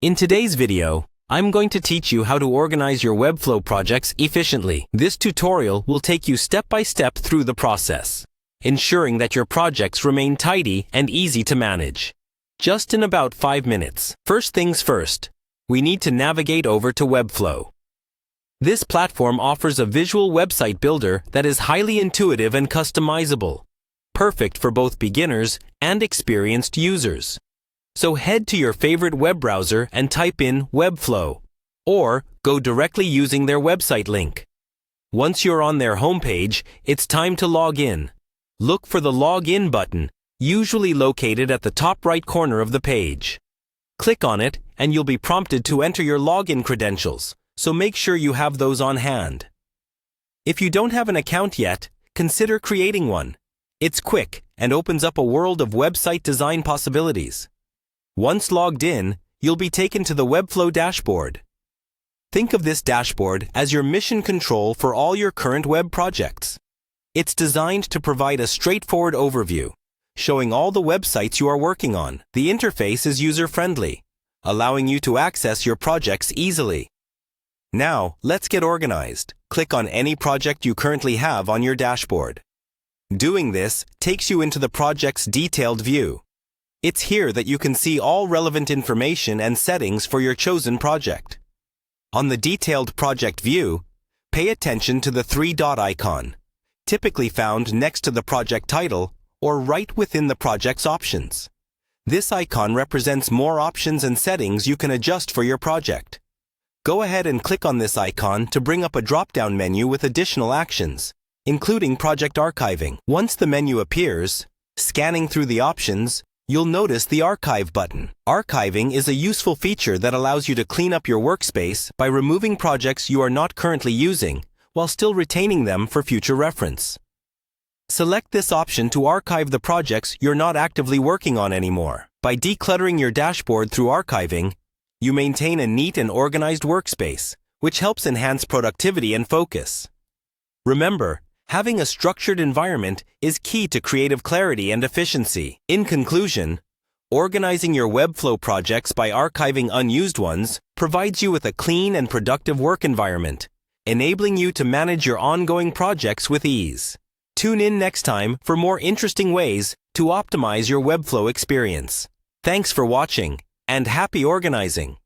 In today's video, I'm going to teach you how to organize your Webflow projects efficiently. This tutorial will take you step by step through the process, ensuring that your projects remain tidy and easy to manage. Just in about 5 minutes. First things first, we need to navigate over to Webflow. This platform offers a visual website builder that is highly intuitive and customizable, perfect for both beginners and experienced users. So head to your favorite web browser and type in Webflow, or go directly using their website link. Once you're on their homepage, it's time to log in. Look for the Login button, usually located at the top right corner of the page. Click on it and you'll be prompted to enter your login credentials, so make sure you have those on hand. If you don't have an account yet, consider creating one. It's quick and opens up a world of website design possibilities. Once logged in, you'll be taken to the Webflow dashboard. Think of this dashboard as your mission control for all your current web projects. It's designed to provide a straightforward overview, showing all the websites you are working on. The interface is user-friendly, allowing you to access your projects easily. Now, let's get organized. Click on any project you currently have on your dashboard. Doing this takes you into the project's detailed view. It's here that you can see all relevant information and settings for your chosen project. On the detailed project view, pay attention to the 3-dot icon, typically found next to the project title or right within the project's options. This icon represents more options and settings you can adjust for your project. Go ahead and click on this icon to bring up a drop-down menu with additional actions, including project archiving. Once the menu appears, scanning through the options, you'll notice the Archive button. Archiving is a useful feature that allows you to clean up your workspace by removing projects you are not currently using, while still retaining them for future reference. Select this option to archive the projects you're not actively working on anymore. By decluttering your dashboard through archiving, you maintain a neat and organized workspace, which helps enhance productivity and focus. Remember, having a structured environment is key to creative clarity and efficiency. In conclusion, organizing your Webflow projects by archiving unused ones provides you with a clean and productive work environment, enabling you to manage your ongoing projects with ease. Tune in next time for more interesting ways to optimize your Webflow experience. Thanks for watching, and happy organizing!